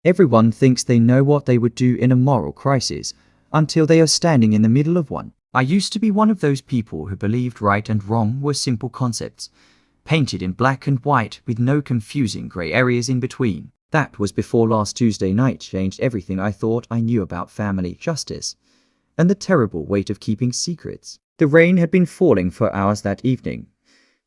Everyone thinks they know what they would do in a moral crisis until they are standing in the middle of one. I used to be one of those people who believed right and wrong were simple concepts, painted in black and white with no confusing grey areas in between. That was before last Tuesday night changed everything I thought I knew about family justice and the terrible weight of keeping secrets. The rain had been falling for hours that evening,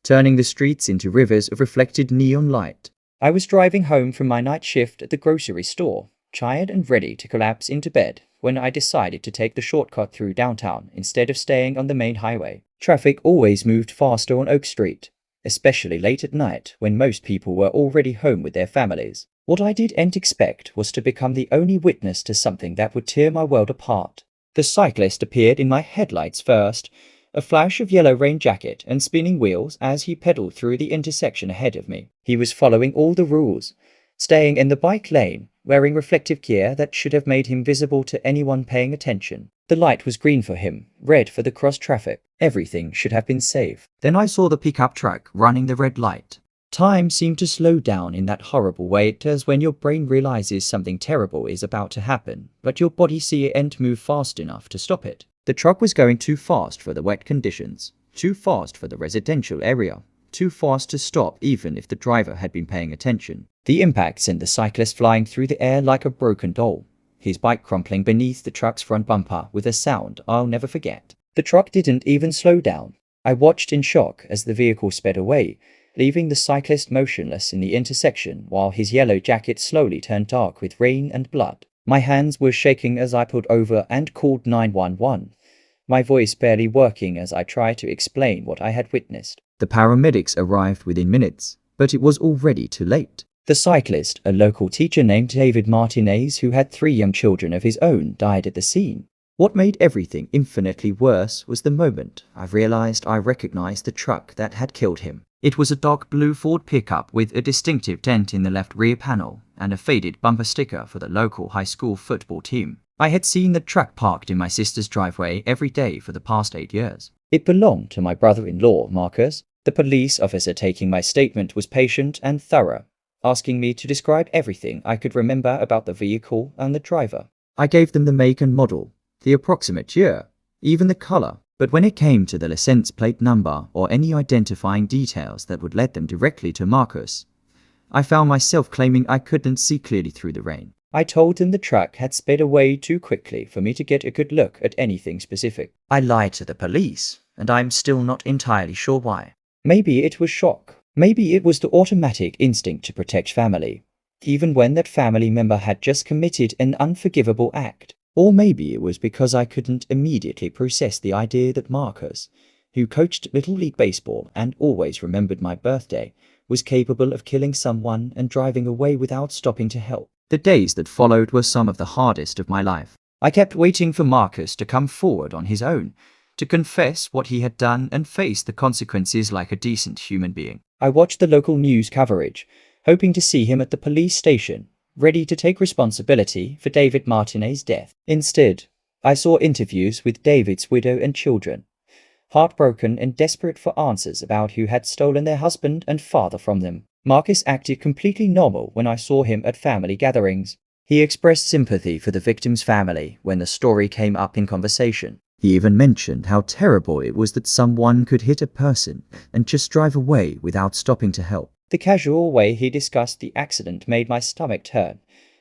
turning the streets into rivers of reflected neon light. I was driving home from my night shift at the grocery store, tired and ready to collapse into bed, when I decided to take the shortcut through downtown instead of staying on the main highway. Traffic always moved faster on Oak Street, especially late at night when most people were already home with their families. What I didn't expect was to become the only witness to something that would tear my world apart. The cyclist appeared in my headlights first, a flash of yellow rain jacket and spinning wheels as he pedaled through the intersection ahead of me. He was following all the rules, staying in the bike lane, wearing reflective gear that should have made him visible to anyone paying attention. The light was green for him, red for the cross traffic. Everything should have been safe. Then I saw the pickup truck running the red light. Time seemed to slow down in that horrible way it does when your brain realizes something terrible is about to happen, but your body can't move fast enough to stop it. The truck was going too fast for the wet conditions, too fast for the residential area, too fast to stop even if the driver had been paying attention. The impact sent the cyclist flying through the air like a broken doll, his bike crumpling beneath the truck's front bumper with a sound I'll never forget. The truck didn't even slow down. I watched in shock as the vehicle sped away, leaving the cyclist motionless in the intersection while his yellow jacket slowly turned dark with rain and blood. My hands were shaking as I pulled over and called 911, my voice barely working as I tried to explain what I had witnessed. The paramedics arrived within minutes, but it was already too late. The cyclist, a local teacher named David Martinez who had 3 young children of his own, died at the scene. What made everything infinitely worse was the moment I realized I recognized the truck that had killed him. It was a dark blue Ford pickup with a distinctive dent in the left rear panel and a faded bumper sticker for the local high school football team. I had seen the truck parked in my sister's driveway every day for the past 8 years. It belonged to my brother-in-law, Marcus. The police officer taking my statement was patient and thorough, asking me to describe everything I could remember about the vehicle and the driver. I gave them the make and model, the approximate year, even the color. But when it came to the license plate number or any identifying details that would lead them directly to Marcus, I found myself claiming I couldn't see clearly through the rain. I told them the truck had sped away too quickly for me to get a good look at anything specific. I lied to the police, and I'm still not entirely sure why. Maybe it was shock. Maybe it was the automatic instinct to protect family, even when that family member had just committed an unforgivable act. Or maybe it was because I couldn't immediately process the idea that Marcus, who coached Little League Baseball and always remembered my birthday, was capable of killing someone and driving away without stopping to help. The days that followed were some of the hardest of my life. I kept waiting for Marcus to come forward on his own, to confess what he had done and face the consequences like a decent human being. I watched the local news coverage, hoping to see him at the police station, ready to take responsibility for David Martinez's death. Instead, I saw interviews with David's widow and children, heartbroken and desperate for answers about who had stolen their husband and father from them. Marcus acted completely normal when I saw him at family gatherings. He expressed sympathy for the victim's family when the story came up in conversation. He even mentioned how terrible it was that someone could hit a person and just drive away without stopping to help. The casual way he discussed the accident made my stomach turn,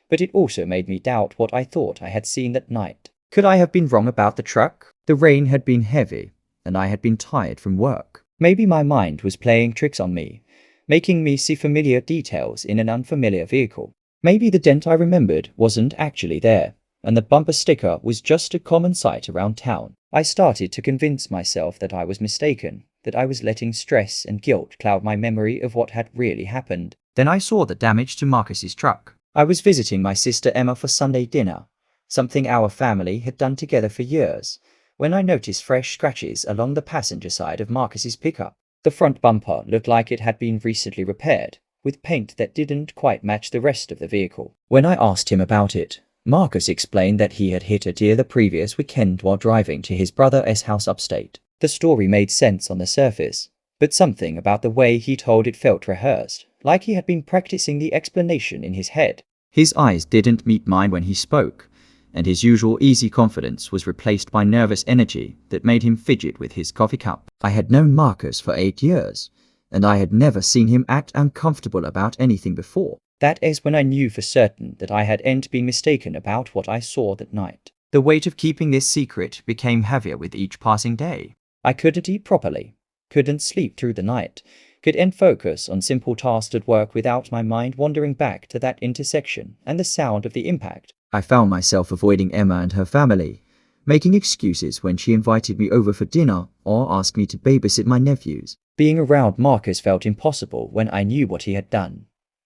but it also made me doubt what I thought I had seen that night. Could I have been wrong about the truck? The rain had been heavy, and I had been tired from work. Maybe my mind was playing tricks on me, making me see familiar details in an unfamiliar vehicle. Maybe the dent I remembered wasn't actually there, and the bumper sticker was just a common sight around town. I started to convince myself that I was mistaken, that I was letting stress and guilt cloud my memory of what had really happened. Then I saw the damage to Marcus's truck. I was visiting my sister Emma for Sunday dinner, something our family had done together for years, when I noticed fresh scratches along the passenger side of Marcus's pickup. The front bumper looked like it had been recently repaired, with paint that didn't quite match the rest of the vehicle. When I asked him about it, Marcus explained that he had hit a deer the previous weekend while driving to his brother's house upstate. The story made sense on the surface, but something about the way he told it felt rehearsed, like he had been practicing the explanation in his head. His eyes didn't meet mine when he spoke, and his usual easy confidence was replaced by nervous energy that made him fidget with his coffee cup. I had known Marcus for 8 years, and I had never seen him act uncomfortable about anything before. That is when I knew for certain that I hadn't been mistaken about what I saw that night. The weight of keeping this secret became heavier with each passing day. I couldn't eat properly, couldn't sleep through the night, couldn't focus on simple tasks at work without my mind wandering back to that intersection and the sound of the impact. I found myself avoiding Emma and her family, making excuses when she invited me over for dinner or asked me to babysit my nephews. Being around Marcus felt impossible when I knew what he had done,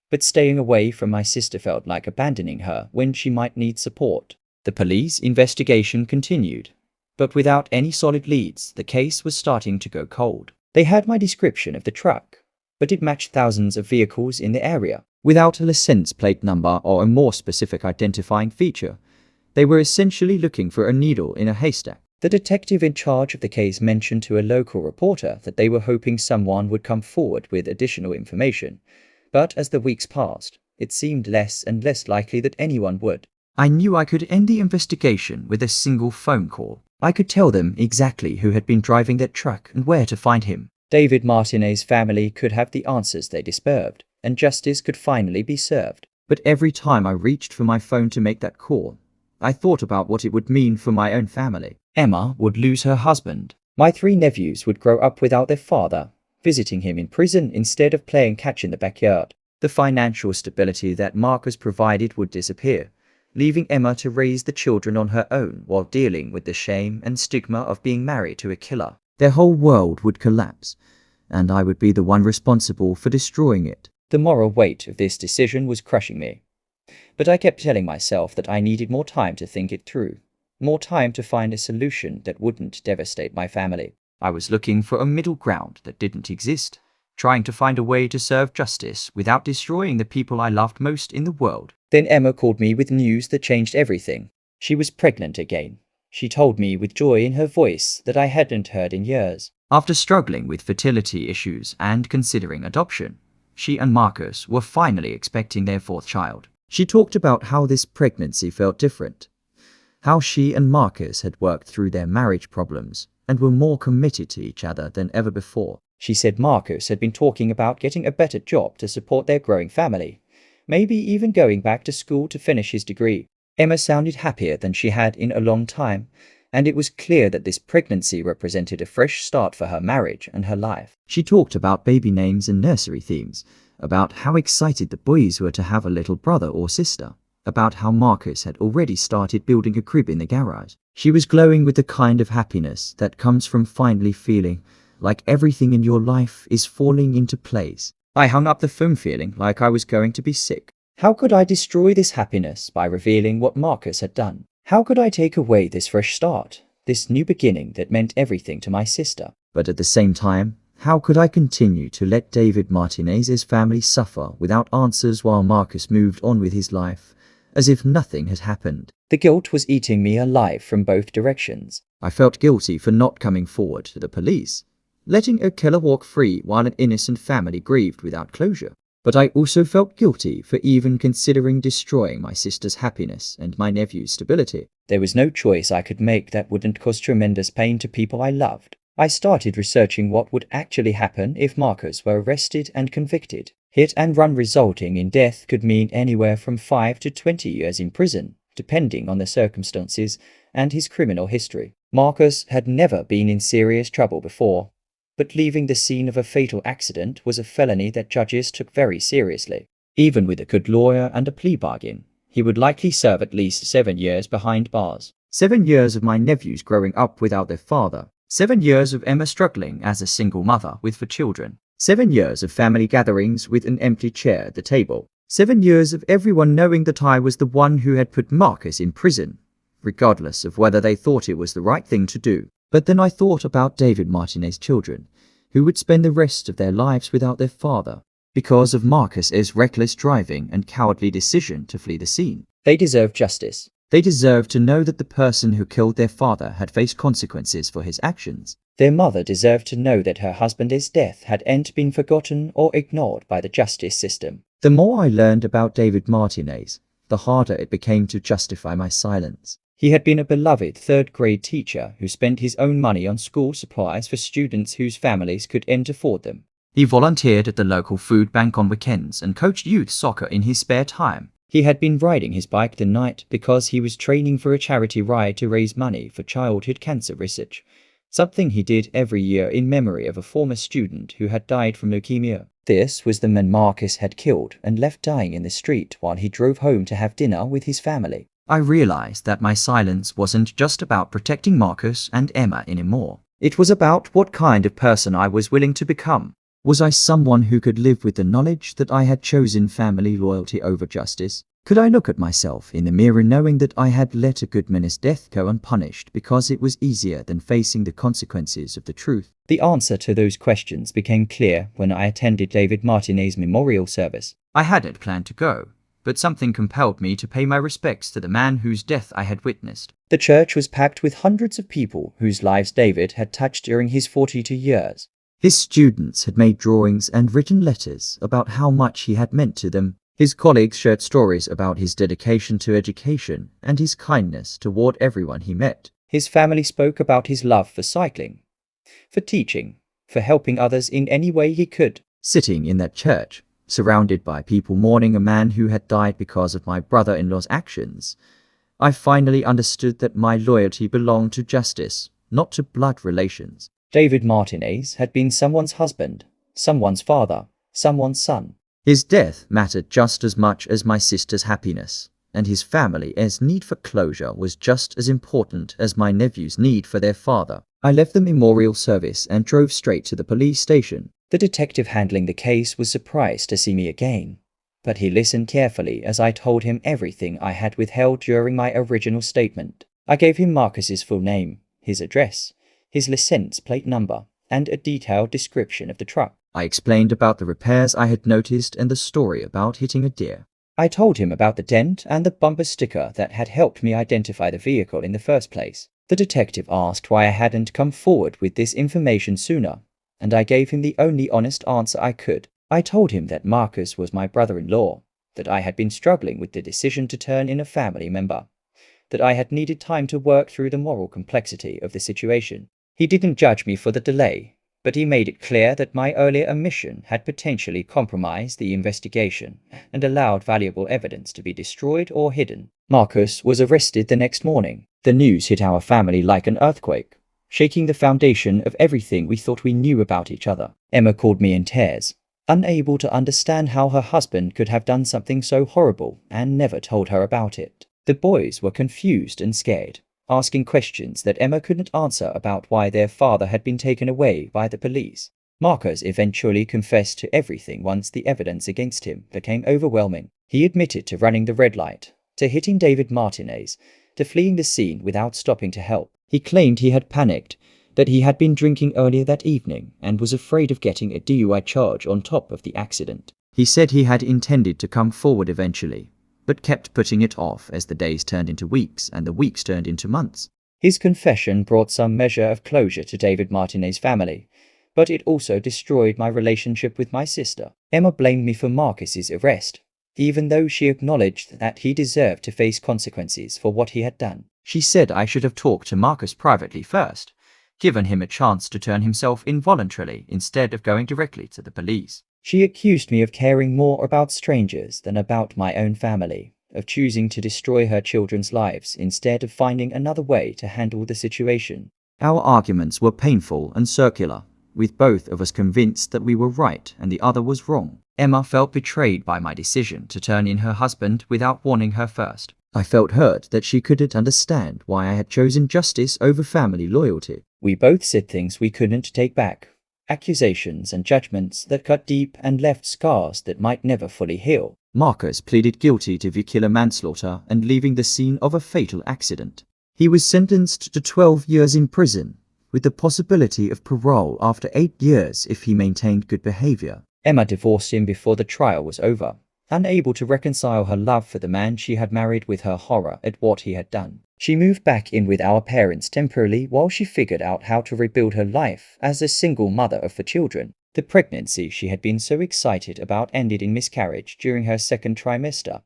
but staying away from my sister felt like abandoning her when she might need support. The police investigation continued, but without any solid leads, the case was starting to go cold. They had my description of the truck, but it matched thousands of vehicles in the area. Without a license plate number or a more specific identifying feature, they were essentially looking for a needle in a haystack. The detective in charge of the case mentioned to a local reporter that they were hoping someone would come forward with additional information, but as the weeks passed, it seemed less and less likely that anyone would. I knew I could end the investigation with a single phone call. I could tell them exactly who had been driving that truck and where to find him. David Martinez's family could have the answers they deserved, and justice could finally be served. But every time I reached for my phone to make that call, I thought about what it would mean for my own family. Emma would lose her husband. My 3 nephews would grow up without their father, visiting him in prison instead of playing catch in the backyard. The financial stability that Marcus provided would disappear, leaving Emma to raise the children on her own while dealing with the shame and stigma of being married to a killer. Their whole world would collapse, and I would be the one responsible for destroying it. The moral weight of this decision was crushing me, but I kept telling myself that I needed more time to think it through, more time to find a solution that wouldn't devastate my family. I was looking for a middle ground that didn't exist, trying to find a way to serve justice without destroying the people I loved most in the world. Then Emma called me with news that changed everything. She was pregnant again. She told me with joy in her voice that I hadn't heard in years. After struggling with fertility issues and considering adoption, she and Marcus were finally expecting their 4th child. She talked about how this pregnancy felt different, how she and Marcus had worked through their marriage problems and were more committed to each other than ever before. She said Marcus had been talking about getting a better job to support their growing family, maybe even going back to school to finish his degree. Emma sounded happier than she had in a long time, and it was clear that this pregnancy represented a fresh start for her marriage and her life. She talked about baby names and nursery themes, about how excited the boys were to have a little brother or sister, about how Marcus had already started building a crib in the garage. She was glowing with the kind of happiness that comes from finally feeling like everything in your life is falling into place. I hung up the phone feeling like I was going to be sick. How could I destroy this happiness by revealing what Marcus had done? How could I take away this fresh start, this new beginning that meant everything to my sister? But at the same time, how could I continue to let David Martinez's family suffer without answers while Marcus moved on with his life, as if nothing had happened? The guilt was eating me alive from both directions. I felt guilty for not coming forward to the police, letting a killer walk free while an innocent family grieved without closure. But I also felt guilty for even considering destroying my sister's happiness and my nephew's stability. There was no choice I could make that wouldn't cause tremendous pain to people I loved. I started researching what would actually happen if Marcus were arrested and convicted. Hit and run resulting in death could mean anywhere from 5 to 20 years in prison, depending on the circumstances and his criminal history. Marcus had never been in serious trouble before, but leaving the scene of a fatal accident was a felony that judges took very seriously. Even with a good lawyer and a plea bargain, he would likely serve at least 7 years behind bars. 7 years of my nephews growing up without their father. 7 years of Emma struggling as a single mother with 4 children. 7 years of family gatherings with an empty chair at the table. 7 years of everyone knowing that I was the one who had put Marcus in prison, regardless of whether they thought it was the right thing to do. But then I thought about David Martinez's children, who would spend the rest of their lives without their father, because of Marcus's reckless driving and cowardly decision to flee the scene. They deserve justice. They deserve to know that the person who killed their father had faced consequences for his actions. Their mother deserved to know that her husband's death hadn't been forgotten or ignored by the justice system. The more I learned about David Martinez, the harder it became to justify my silence. He had been a beloved third-grade teacher who spent his own money on school supplies for students whose families couldn't afford them. He volunteered at the local food bank on weekends and coached youth soccer in his spare time. He had been riding his bike the night because he was training for a charity ride to raise money for childhood cancer research, something he did every year in memory of a former student who had died from leukemia. This was the man Marcus had killed and left dying in the street while he drove home to have dinner with his family. I realized that my silence wasn't just about protecting Marcus and Emma anymore. It was about what kind of person I was willing to become. Was I someone who could live with the knowledge that I had chosen family loyalty over justice? Could I look at myself in the mirror knowing that I had let a good man's death go unpunished because it was easier than facing the consequences of the truth? The answer to those questions became clear when I attended David Martinez's memorial service. I hadn't planned to go, but something compelled me to pay my respects to the man whose death I had witnessed. The church was packed with hundreds of people whose lives David had touched during his 42 years. His students had made drawings and written letters about how much he had meant to them. His colleagues shared stories about his dedication to education and his kindness toward everyone he met. His family spoke about his love for cycling, for teaching, for helping others in any way he could. Sitting in that church, surrounded by people mourning a man who had died because of my brother-in-law's actions, I finally understood that my loyalty belonged to justice, not to blood relations. David Martinez had been someone's husband, someone's father, someone's son. His death mattered just as much as my sister's happiness, and his family's need for closure was just as important as my nephew's need for their father. I left the memorial service and drove straight to the police station. The detective handling the case was surprised to see me again, but he listened carefully as I told him everything I had withheld during my original statement. I gave him Marcus's full name, his address, his license plate number, and a detailed description of the truck. I explained about the repairs I had noticed and the story about hitting a deer. I told him about the dent and the bumper sticker that had helped me identify the vehicle in the first place. The detective asked why I hadn't come forward with this information sooner, and I gave him the only honest answer I could. I told him that Marcus was my brother-in-law, that I had been struggling with the decision to turn in a family member, that I had needed time to work through the moral complexity of the situation. He didn't judge me for the delay, but he made it clear that my earlier omission had potentially compromised the investigation and allowed valuable evidence to be destroyed or hidden. Marcus was arrested the next morning. The news hit our family like an earthquake, shaking the foundation of everything we thought we knew about each other. Emma called me in tears, unable to understand how her husband could have done something so horrible and never told her about it. The boys were confused and scared, asking questions that Emma couldn't answer about why their father had been taken away by the police. Marcus eventually confessed to everything once the evidence against him became overwhelming. He admitted to running the red light, to hitting David Martinez, to fleeing the scene without stopping to help. He claimed he had panicked, that he had been drinking earlier that evening and was afraid of getting a DUI charge on top of the accident. He said he had intended to come forward eventually, but kept putting it off as the days turned into weeks and the weeks turned into months. His confession brought some measure of closure to David Martinez's family, but it also destroyed my relationship with my sister. Emma blamed me for Marcus's arrest, even though she acknowledged that he deserved to face consequences for what he had done. She said I should have talked to Marcus privately first, given him a chance to turn himself in voluntarily instead of going directly to the police. She accused me of caring more about strangers than about my own family, of choosing to destroy her children's lives instead of finding another way to handle the situation. Our arguments were painful and circular, with both of us convinced that we were right and the other was wrong. Emma felt betrayed by my decision to turn in her husband without warning her first. I felt hurt that she couldn't understand why I had chosen justice over family loyalty. We both said things we couldn't take back, accusations and judgments that cut deep and left scars that might never fully heal. Marcus pleaded guilty to vehicular manslaughter and leaving the scene of a fatal accident. He was sentenced to 12 years in prison, with the possibility of parole after 8 years if he maintained good behavior. Emma divorced him before the trial was over, unable to reconcile her love for the man she had married with her horror at what he had done. She moved back in with our parents temporarily while she figured out how to rebuild her life as a single mother of 4 children. The pregnancy she had been so excited about ended in miscarriage during her second trimester,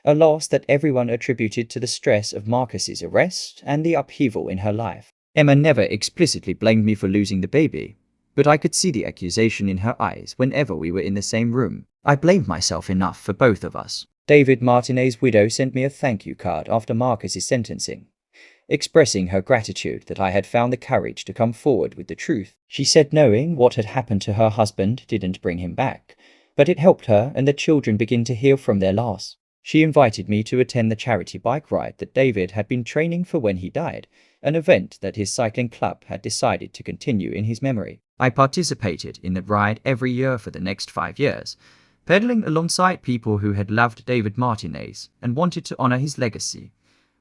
a loss that everyone attributed to the stress of Marcus's arrest and the upheaval in her life. Emma never explicitly blamed me for losing the baby, but I could see the accusation in her eyes whenever we were in the same room. I blamed myself enough for both of us. David Martinez's widow sent me a thank you card after Marcus's sentencing, expressing her gratitude that I had found the courage to come forward with the truth. She said knowing what had happened to her husband didn't bring him back, but it helped her and the children begin to heal from their loss. She invited me to attend the charity bike ride that David had been training for when he died, an event that his cycling club had decided to continue in his memory. I participated in the ride every year for the next 5 years, pedaling alongside people who had loved David Martinez and wanted to honor his legacy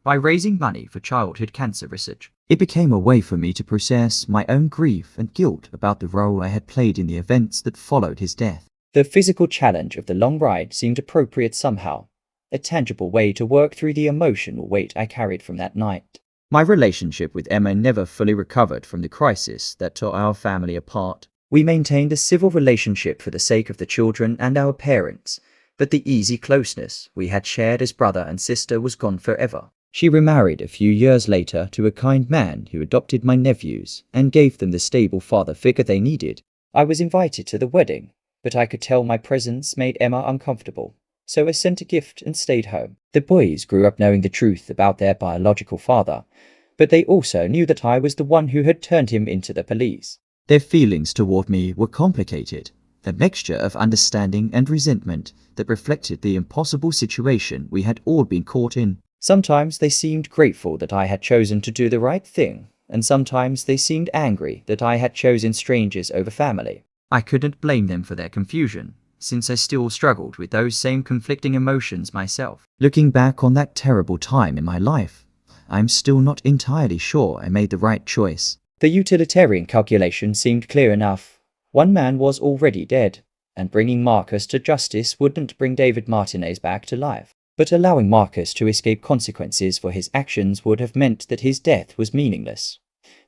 by raising money for childhood cancer research. It became a way for me to process my own grief and guilt about the role I had played in the events that followed his death. The physical challenge of the long ride seemed appropriate somehow, a tangible way to work through the emotional weight I carried from that night. My relationship with Emma never fully recovered from the crisis that tore our family apart. We maintained a civil relationship for the sake of the children and our parents, but the easy closeness we had shared as brother and sister was gone forever. She remarried a few years later to a kind man who adopted my nephews and gave them the stable father figure they needed. I was invited to the wedding, but I could tell my presence made Emma uncomfortable, so I sent a gift and stayed home. The boys grew up knowing the truth about their biological father, but they also knew that I was the one who had turned him into the police. Their feelings toward me were complicated, a mixture of understanding and resentment that reflected the impossible situation we had all been caught in. Sometimes they seemed grateful that I had chosen to do the right thing, and sometimes they seemed angry that I had chosen strangers over family. I couldn't blame them for their confusion, since I still struggled with those same conflicting emotions myself. Looking back on that terrible time in my life, I'm still not entirely sure I made the right choice. The utilitarian calculation seemed clear enough. One man was already dead, and bringing Marcus to justice wouldn't bring David Martinez back to life. But allowing Marcus to escape consequences for his actions would have meant that his death was meaningless,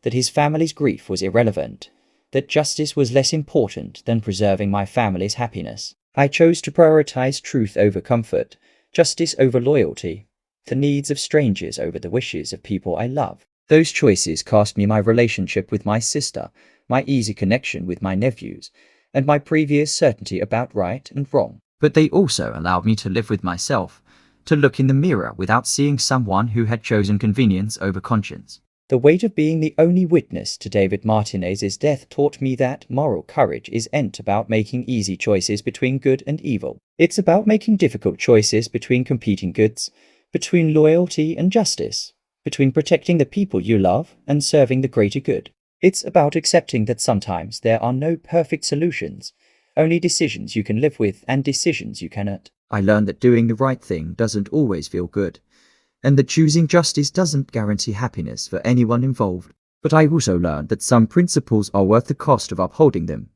that his family's grief was irrelevant, that justice was less important than preserving my family's happiness. I chose to prioritize truth over comfort, justice over loyalty, the needs of strangers over the wishes of people I love. Those choices cost me my relationship with my sister, my easy connection with my nephews, and my previous certainty about right and wrong. But they also allowed me to live with myself, to look in the mirror without seeing someone who had chosen convenience over conscience. The weight of being the only witness to David Martinez's death taught me that moral courage isn't about making easy choices between good and evil. It's about making difficult choices between competing goods, between loyalty and justice, between protecting the people you love and serving the greater good. It's about accepting that sometimes there are no perfect solutions, only decisions you can live with and decisions you cannot. I learned that doing the right thing doesn't always feel good, and that choosing justice doesn't guarantee happiness for anyone involved. But I also learned that some principles are worth the cost of upholding them,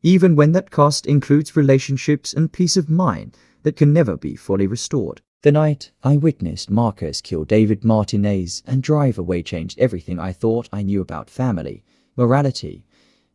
even when that cost includes relationships and peace of mind that can never be fully restored. The night I witnessed Marcus kill David Martinez and drive away changed everything I thought I knew about family, morality,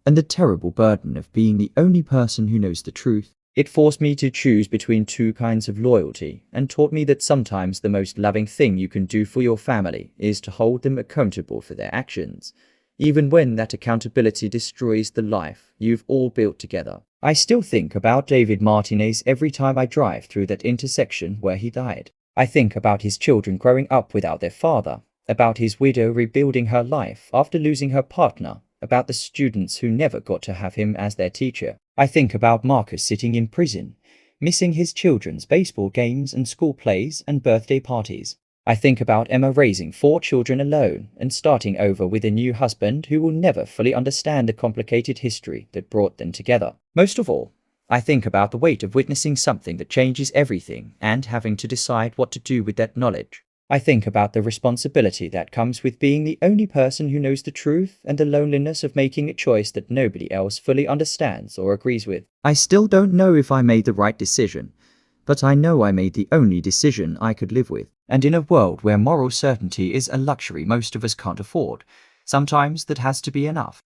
and the terrible burden of being the only person who knows the truth. It forced me to choose between two kinds of loyalty and taught me that sometimes the most loving thing you can do for your family is to hold them accountable for their actions, even when that accountability destroys the life you've all built together. I still think about David Martinez every time I drive through that intersection where he died. I think about his children growing up without their father, about his widow rebuilding her life after losing her partner, about the students who never got to have him as their teacher. I think about Marcus sitting in prison, missing his children's baseball games and school plays and birthday parties. I think about Emma raising 4 children alone and starting over with a new husband who will never fully understand the complicated history that brought them together. Most of all, I think about the weight of witnessing something that changes everything and having to decide what to do with that knowledge. I think about the responsibility that comes with being the only person who knows the truth and the loneliness of making a choice that nobody else fully understands or agrees with. I still don't know if I made the right decision, but I know I made the only decision I could live with. And in a world where moral certainty is a luxury most of us can't afford, sometimes that has to be enough.